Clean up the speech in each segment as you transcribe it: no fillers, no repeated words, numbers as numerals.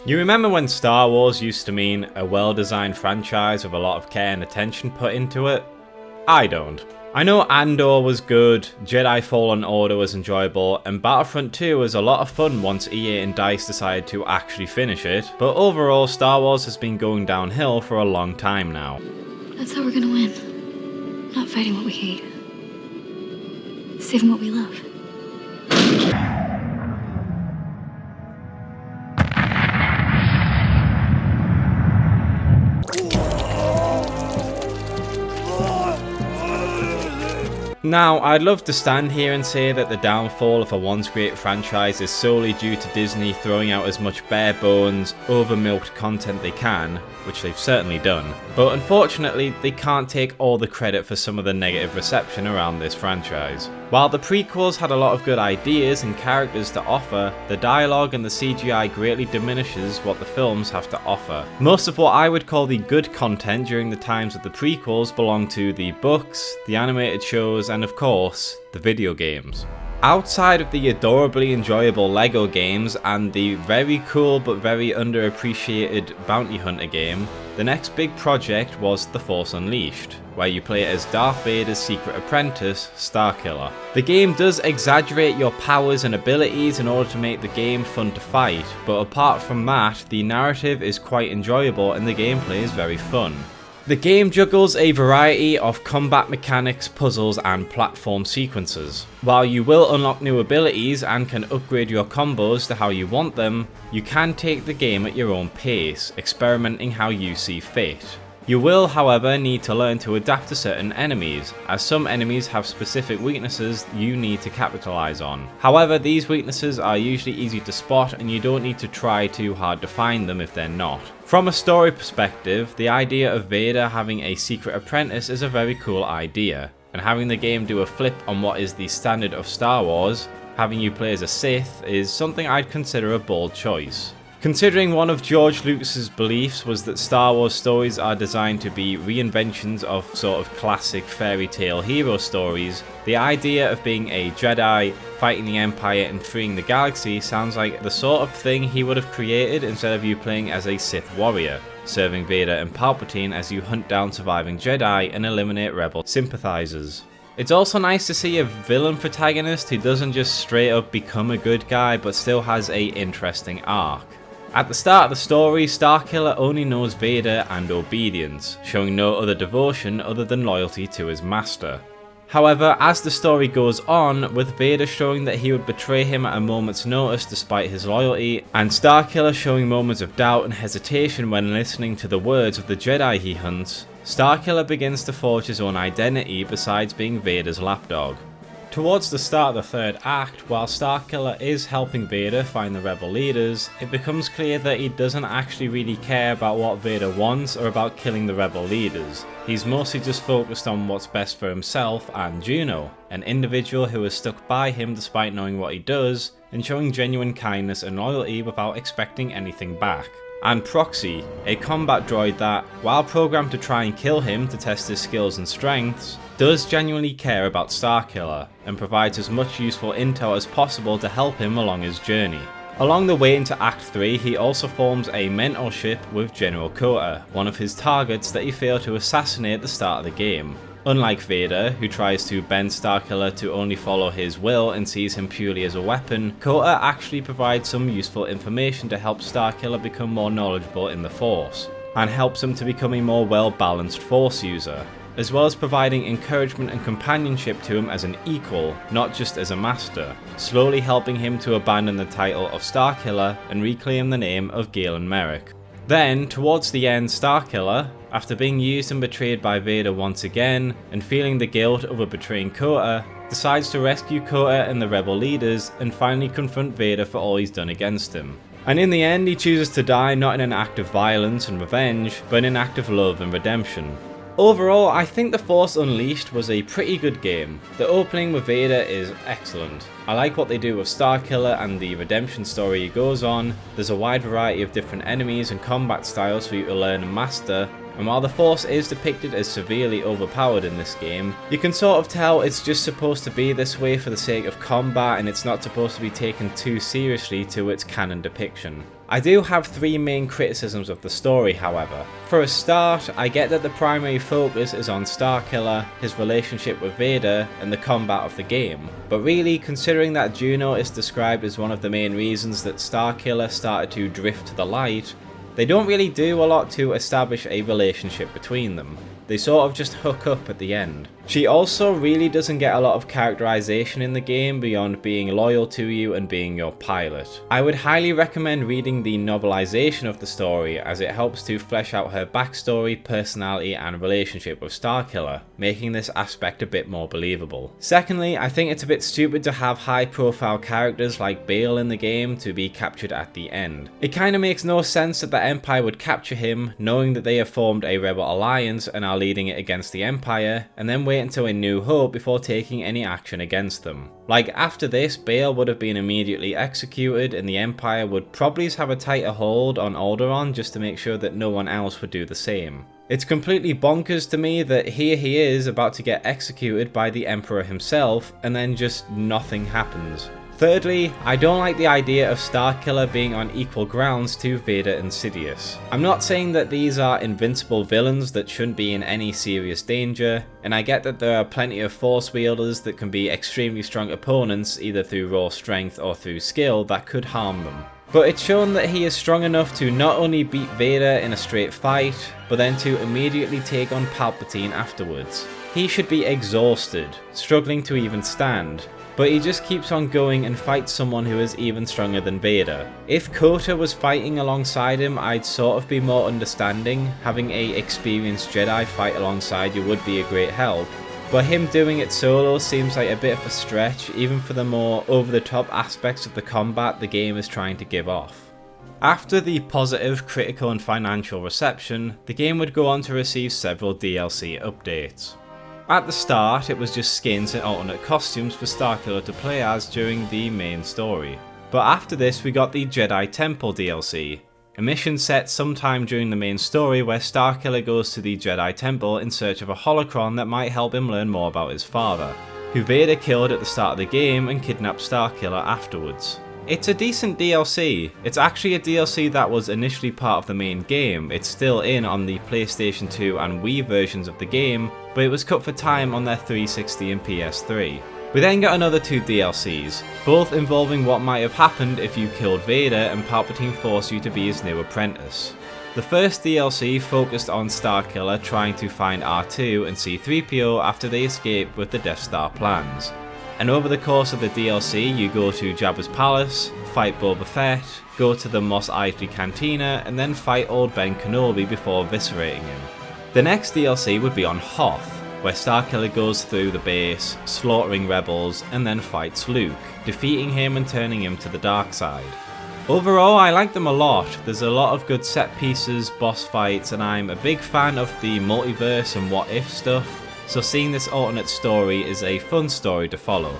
You remember when Star Wars used to mean a well-designed franchise with a lot of care and attention put into it? I don't. I know Andor was good, Jedi Fallen Order was enjoyable, and Battlefront 2 was a lot of fun once EA and DICE decided to actually finish it, but overall Star Wars has been going downhill for a long time now. That's how we're gonna win. Not fighting what we hate. Saving what we love. Now, I'd love to stand here and say that the downfall of a once great franchise is solely due to Disney throwing out as much bare bones, over-milked content they can, which they've certainly done, but unfortunately they can't take all the credit for some of the negative reception around this franchise. While the prequels had a lot of good ideas and characters to offer, the dialogue and the CGI greatly diminishes what the films have to offer. Most of what I would call the good content during the times of the prequels belong to the books, the animated shows, and of course, the video games. Outside of the adorably enjoyable LEGO games and the very cool but very underappreciated Bounty Hunter game, the next big project was The Force Unleashed, where you play as Darth Vader's secret apprentice, Starkiller. The game does exaggerate your powers and abilities in order to make the game fun to fight, but apart from that, the narrative is quite enjoyable and the gameplay is very fun. The game juggles a variety of combat mechanics, puzzles and platform sequences. While you will unlock new abilities and can upgrade your combos to how you want them, you can take the game at your own pace, experimenting how you see fit. You will, however, need to learn to adapt to certain enemies, as some enemies have specific weaknesses you need to capitalize on. However, these weaknesses are usually easy to spot and you don't need to try too hard to find them if they're not. From a story perspective, the idea of Vader having a secret apprentice is a very cool idea, and having the game do a flip on what is the standard of Star Wars, having you play as a Sith, is something I'd consider a bold choice. Considering one of George Lucas's beliefs was that Star Wars stories are designed to be reinventions of sort of classic fairy tale hero stories, the idea of being a Jedi, fighting the Empire and freeing the galaxy sounds like the sort of thing he would have created instead of you playing as a Sith warrior, serving Vader and Palpatine as you hunt down surviving Jedi and eliminate rebel sympathizers. It's also nice to see a villain protagonist who doesn't just straight up become a good guy but still has a interesting arc. At the start of the story, Starkiller only knows Vader and obedience, showing no other devotion other than loyalty to his master. However, as the story goes on, with Vader showing that he would betray him at a moment's notice despite his loyalty, and Starkiller showing moments of doubt and hesitation when listening to the words of the Jedi he hunts, Starkiller begins to forge his own identity besides being Vader's lapdog. Towards the start of the third act, while Starkiller is helping Vader find the rebel leaders, it becomes clear that he doesn't actually really care about what Vader wants or about killing the rebel leaders. He's mostly just focused on what's best for himself and Juno, an individual who has stuck by him despite knowing what he does, and showing genuine kindness and loyalty without expecting anything back. And Proxy, a combat droid that, while programmed to try and kill him to test his skills and strengths, does genuinely care about Starkiller, and provides as much useful intel as possible to help him along his journey. Along the way into Act 3, he also forms a mentorship with General Kota, one of his targets that he failed to assassinate at the start of the game. Unlike Vader, who tries to bend Starkiller to only follow his will and sees him purely as a weapon, Kota actually provides some useful information to help Starkiller become more knowledgeable in the Force, and helps him to become a more well-balanced Force user, as well as providing encouragement and companionship to him as an equal, not just as a master, slowly helping him to abandon the title of Starkiller and reclaim the name of Galen Merrick. Then, towards the end, Starkiller, after being used and betrayed by Vader once again, and feeling the guilt over betraying Kota, decides to rescue Kota and the rebel leaders and finally confront Vader for all he's done against him. And in the end, he chooses to die not in an act of violence and revenge, but in an act of love and redemption. Overall, I think The Force Unleashed was a pretty good game. The opening with Vader is excellent. I like what they do with Starkiller and the redemption story he goes on. There's a wide variety of different enemies and combat styles for you to learn and master, and while the Force is depicted as severely overpowered in this game, you can sort of tell it's just supposed to be this way for the sake of combat and it's not supposed to be taken too seriously to its canon depiction. I do have 3 main criticisms of the story, however. For a start, I get that the primary focus is on Starkiller, his relationship with Vader, and the combat of the game. But really, considering that Juno is described as one of the main reasons that Starkiller started to drift to the light, they don't really do a lot to establish a relationship between them. They sort of just hook up at the end. She also really doesn't get a lot of characterization in the game beyond being loyal to you and being your pilot. I would highly recommend reading the novelization of the story, as it helps to flesh out her backstory, personality and relationship with Starkiller, making this aspect a bit more believable. Secondly, I think it's a bit stupid to have high profile characters like Bail in the game to be captured at the end. It kinda makes no sense that the Empire would capture him, knowing that they have formed a rebel alliance and are leading it against the Empire, and then wait until A New Hope before taking any action against them. Like, after this, Bail would have been immediately executed and the Empire would probably have a tighter hold on Alderaan just to make sure that no one else would do the same. It's completely bonkers to me that here he is about to get executed by the Emperor himself and then just nothing happens. Thirdly, I don't like the idea of Starkiller being on equal grounds to Vader and Sidious. I'm not saying that these are invincible villains that shouldn't be in any serious danger, and I get that there are plenty of Force wielders that can be extremely strong opponents either through raw strength or through skill that could harm them. But it's shown that he is strong enough to not only beat Vader in a straight fight, but then to immediately take on Palpatine afterwards. He should be exhausted, struggling to even stand, but he just keeps on going and fights someone who is even stronger than Vader. If Kota was fighting alongside him, I'd sort of be more understanding. Having a experienced Jedi fight alongside you would be a great help, but him doing it solo seems like a bit of a stretch, even for the more over-the-top aspects of the combat the game is trying to give off. After the positive critical and financial reception, the game would go on to receive several DLC updates. At the start, it was just skins and alternate costumes for Starkiller to play as during the main story. But after this, we got the Jedi Temple DLC, a mission set sometime during the main story where Starkiller goes to the Jedi Temple in search of a holocron that might help him learn more about his father, who Vader killed at the start of the game and kidnapped Starkiller afterwards. It's a decent DLC. It's actually a DLC that was initially part of the main game. It's still in on the PlayStation 2 and Wii versions of the game, but it was cut for time on their 360 and PS3. We then got another 2 DLCs, both involving what might have happened if you killed Vader and Palpatine forced you to be his new apprentice. The first DLC focused on Starkiller trying to find R2 and C-3PO after they escaped with the Death Star plans. And over the course of the DLC, you go to Jabba's palace, fight Boba Fett, go to the Mos Eisley Cantina, and then fight Old Ben Kenobi before eviscerating him. The next DLC would be on Hoth, where Starkiller goes through the base, slaughtering rebels, and then fights Luke, defeating him and turning him to the dark side. Overall, I like them a lot. There's a lot of good set pieces, boss fights, and I'm a big fan of the multiverse and what if stuff. So seeing this alternate story is a fun story to follow.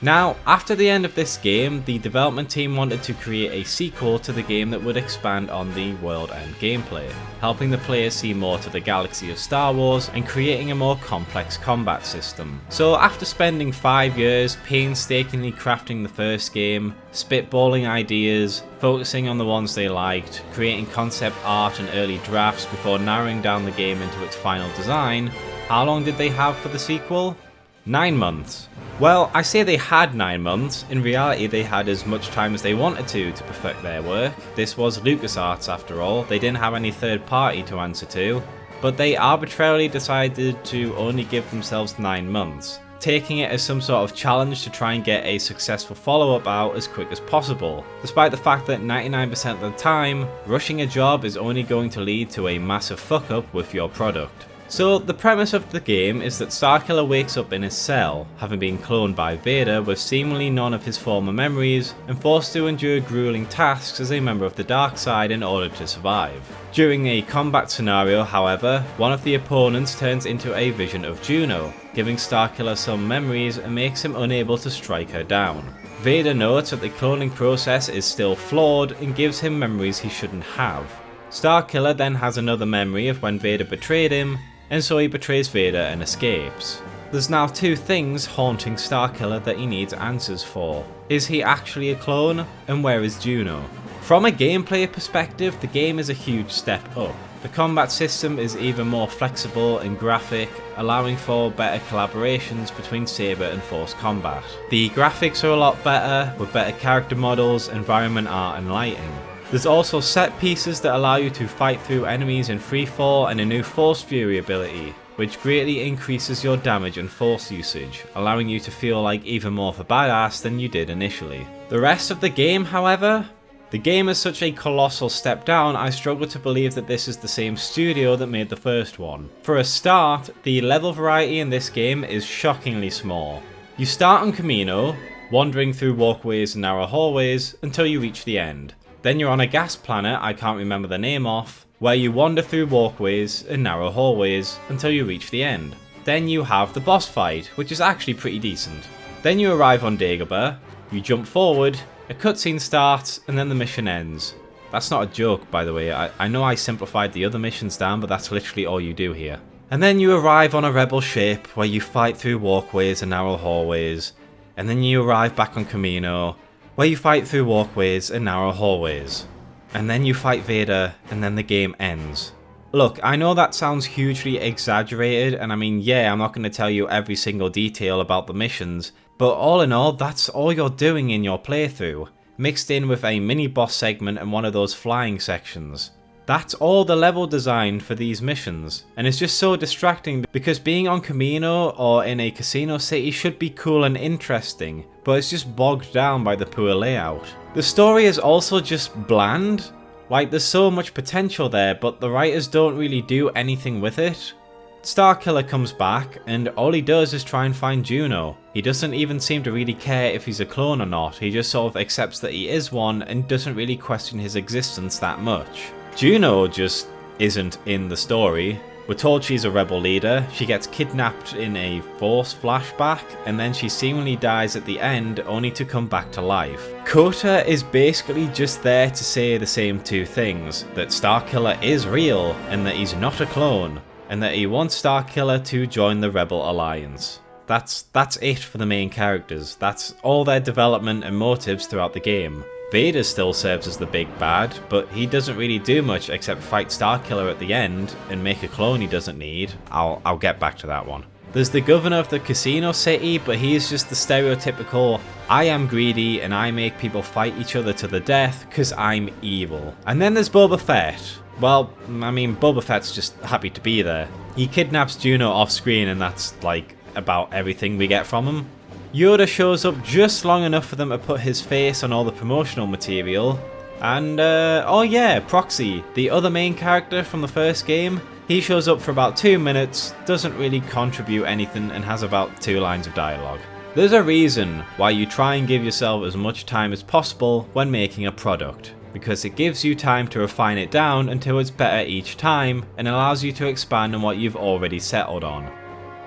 Now, after the end of this game, the development team wanted to create a sequel to the game that would expand on the world and gameplay, helping the players see more to the galaxy of Star Wars and creating a more complex combat system. So after spending 5 years painstakingly crafting the first game, spitballing ideas, focusing on the ones they liked, creating concept art and early drafts before narrowing down the game into its final design, how long did they have for the sequel? 9 months. Well, I say they had 9 months, in reality they had as much time as they wanted to perfect their work. This was LucasArts after all, they didn't have any third party to answer to, but they arbitrarily decided to only give themselves 9 months, taking it as some sort of challenge to try and get a successful follow-up out as quick as possible, despite the fact that 99% of the time, rushing a job is only going to lead to a massive fuck-up with your product. So the premise of the game is that Starkiller wakes up in his cell, having been cloned by Vader with seemingly none of his former memories, and forced to endure grueling tasks as a member of the dark side in order to survive. During a combat scenario, however, one of the opponents turns into a vision of Juno, giving Starkiller some memories and makes him unable to strike her down. Vader notes that the cloning process is still flawed and gives him memories he shouldn't have. Starkiller then has another memory of when Vader betrayed him, and so he betrays Vader and escapes. There's now 2 things haunting Starkiller that he needs answers for. Is he actually a clone? And where is Juno? From a gameplay perspective, the game is a huge step up. The combat system is even more flexible and graphic, allowing for better collaborations between saber and force combat. The graphics are a lot better, with better character models, environment art and lighting. There's also set pieces that allow you to fight through enemies in freefall and a new Force Fury ability, which greatly increases your damage and force usage, allowing you to feel like even more of a badass than you did initially. The rest of the game, however, the game is such a colossal step down, I struggle to believe that this is the same studio that made the first one. For a start, the level variety in this game is shockingly small. You start on Camino, wandering through walkways and narrow hallways until you reach the end. Then you're on a gas planet I can't remember the name of, where you wander through walkways and narrow hallways until you reach the end. Then you have the boss fight, which is actually pretty decent. Then you arrive on Dagobah, you jump forward, a cutscene starts, and then the mission ends. That's not a joke, by the way. I know I simplified the other missions down, but that's literally all you do here. And then you arrive on a rebel ship where you fight through walkways and narrow hallways. And then you arrive back on Camino, where you fight through walkways and narrow hallways. And then you fight Vader, and then the game ends. Look, I know that sounds hugely exaggerated, and I mean, yeah, I'm not going to tell you every single detail about the missions, but all in all, that's all you're doing in your playthrough, mixed in with a mini boss segment and one of those flying sections. That's all the level design for these missions, and it's just so distracting because being on Camino or in a casino city should be cool and interesting, but it's just bogged down by the poor layout. The story is also just bland. Like, there's so much potential there, but the writers don't really do anything with it. Starkiller comes back, and all he does is try and find Juno. He doesn't even seem to really care if he's a clone or not, he just sort of accepts that he is one and doesn't really question his existence that much. Juno just isn't in the story. We're told she's a rebel leader, she gets kidnapped in a Force flashback, and then she seemingly dies at the end only to come back to life. Kota is basically just there to say the same two things, that Starkiller is real, and that he's not a clone, and that he wants Starkiller to join the Rebel Alliance. That's it for the main characters, that's all their development and motives throughout the game. Vader still serves as the big bad, but he doesn't really do much except fight Starkiller at the end and make a clone he doesn't need. I'll get back to that one. There's the governor of the casino city, but he's just the stereotypical, I am greedy and I make people fight each other to the death because I'm evil. And then there's Boba Fett. Well, I mean, Boba Fett's just happy to be there. He kidnaps Juno off screen and that's like about everything we get from him. Yoda shows up just long enough for them to put his face on all the promotional material. And, oh yeah, Proxy, the other main character from the first game, he shows up for about 2 minutes, doesn't really contribute anything, and has about 2 lines of dialogue. There's a reason why you try and give yourself as much time as possible when making a product, because it gives you time to refine it down until it's better each time, and allows you to expand on what you've already settled on.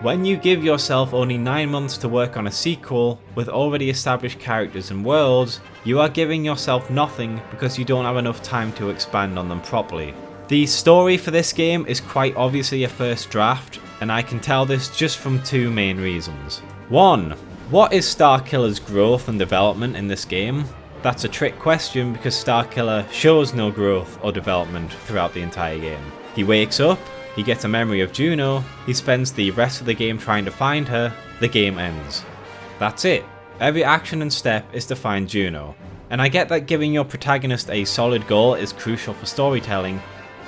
When you give yourself only 9 months to work on a sequel with already established characters and worlds, you are giving yourself nothing because you don't have enough time to expand on them properly. The story for this game is quite obviously a first draft, and I can tell this just from 2 main reasons. 1. What is Starkiller's growth and development in this game? That's a trick question because Starkiller shows no growth or development throughout the entire game. He wakes up, he gets a memory of Juno, he spends the rest of the game trying to find her, the game ends. That's it. Every action and step is to find Juno. And I get that giving your protagonist a solid goal is crucial for storytelling,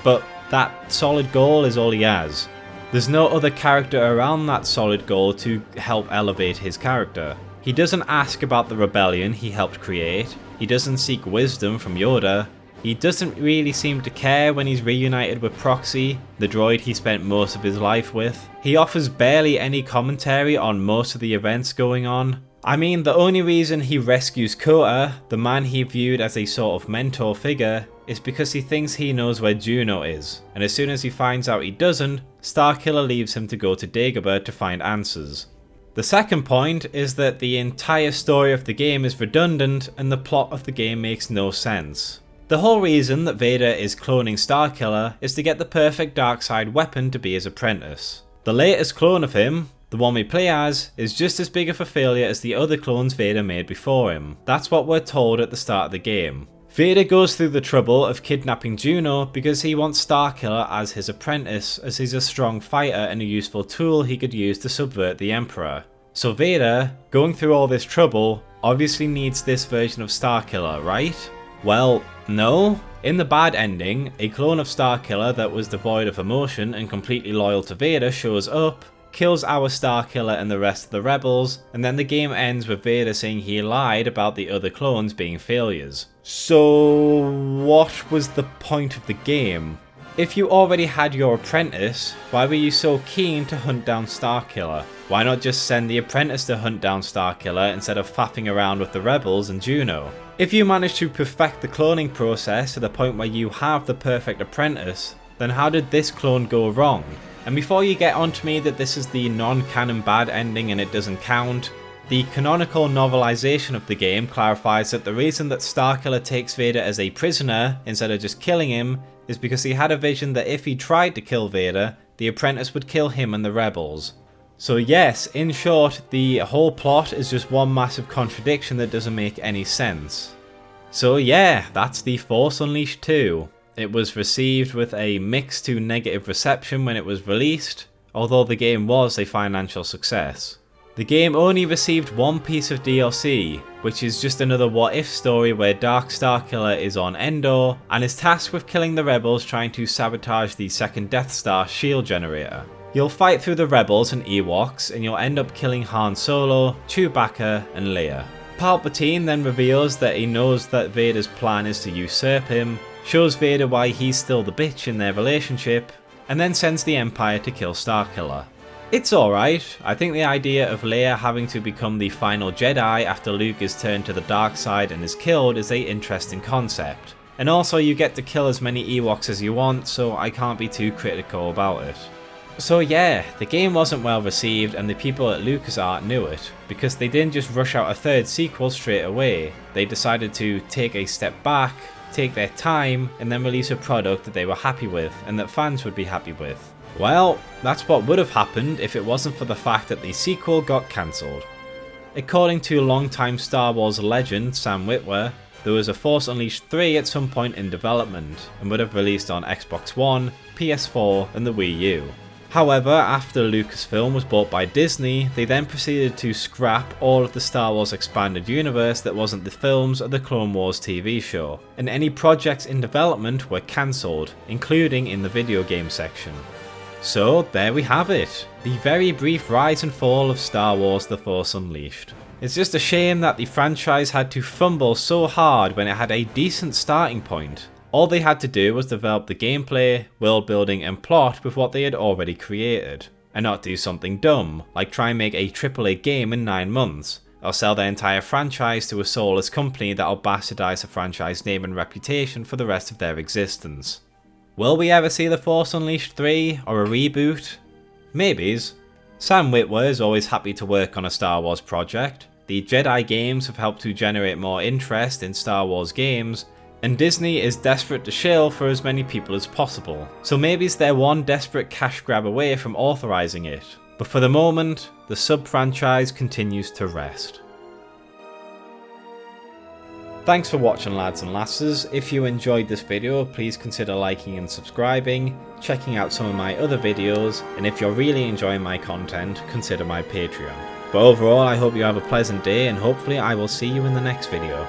but that solid goal is all he has. There's no other character around that solid goal to help elevate his character. He doesn't ask about the rebellion he helped create, he doesn't seek wisdom from Yoda, he doesn't really seem to care when he's reunited with Proxy, the droid he spent most of his life with. He offers barely any commentary on most of the events going on. I mean, the only reason he rescues Kota, the man he viewed as a sort of mentor figure, is because he thinks he knows where Juno is, and as soon as he finds out he doesn't, Starkiller leaves him to go to Dagobah to find answers. The second point is that the entire story of the game is redundant and the plot of the game makes no sense. The whole reason that Vader is cloning Starkiller is to get the perfect dark side weapon to be his apprentice. The latest clone of him, the one we play as, is just as big of a failure as the other clones Vader made before him. That's what we're told at the start of the game. Vader goes through the trouble of kidnapping Juno because he wants Starkiller as his apprentice, as he's a strong fighter and a useful tool he could use to subvert the Emperor. So Vader, going through all this trouble, obviously needs this version of Starkiller, right? Well, no. In the bad ending, a clone of Starkiller that was devoid of emotion and completely loyal to Vader shows up, kills our Starkiller and the rest of the rebels, and then the game ends with Vader saying he lied about the other clones being failures. So what was the point of the game? If you already had your apprentice, why were you so keen to hunt down Starkiller? Why not just send the apprentice to hunt down Starkiller instead of faffing around with the rebels and Juno? If you manage to perfect the cloning process to the point where you have the perfect apprentice, then how did this clone go wrong? And before you get onto me that this is the non-canon bad ending and it doesn't count, the canonical novelization of the game clarifies that the reason that Starkiller takes Vader as a prisoner instead of just killing him is because he had a vision that if he tried to kill Vader, the apprentice would kill him and the rebels. So yes, in short, the whole plot is just one massive contradiction that doesn't make any sense. So yeah, that's The Force Unleashed 2. It was received with a mixed to negative reception when it was released, although the game was a financial success. The game only received one piece of DLC, which is just another what if story where Dark Starkiller is on Endor and is tasked with killing the rebels trying to sabotage the second Death Star shield generator. You'll fight through the rebels and Ewoks and you'll end up killing Han Solo, Chewbacca and Leia. Palpatine then reveals that he knows that Vader's plan is to usurp him, shows Vader why he's still the bitch in their relationship, and then sends the Empire to kill Starkiller. It's alright. I think the idea of Leia having to become the final Jedi after Luke is turned to the dark side and is killed is an interesting concept. And also you get to kill as many Ewoks as you want, so I can't be too critical about it. So yeah, the game wasn't well received and the people at LucasArt knew it, because they didn't just rush out a third sequel straight away. They decided to take a step back, take their time, and then release a product that they were happy with and that fans would be happy with. Well, that's what would have happened if it wasn't for the fact that the sequel got cancelled. According to longtime Star Wars legend Sam Witwer, there was a Force Unleashed 3 at some point in development and would have released on Xbox One, PS4 and the Wii U. However, after Lucasfilm was bought by Disney, they then proceeded to scrap all of the Star Wars expanded universe that wasn't the films or the Clone Wars TV show, and any projects in development were cancelled, including in the video game section. So there we have it, the very brief rise and fall of Star Wars The Force Unleashed. It's just a shame that the franchise had to fumble so hard when it had a decent starting point. All they had to do was develop the gameplay, world building and plot with what they had already created, and not do something dumb, like try and make a AAA game in 9 months, or sell their entire franchise to a soulless company that'll bastardize the franchise name and reputation for the rest of their existence. Will we ever see The Force Unleashed 3 or a reboot? Maybes. Sam Witwer is always happy to work on a Star Wars project, the Jedi games have helped to generate more interest in Star Wars games, and Disney is desperate to shill for as many people as possible, so maybe they're one desperate cash grab away from authorizing it. But for the moment, the sub-franchise continues to rest. Thanks for watching, lads and lasses. If you enjoyed this video, please consider liking and subscribing, checking out some of my other videos, and if you're really enjoying my content, consider my Patreon. But overall, I hope you have a pleasant day and hopefully I will see you in the next video.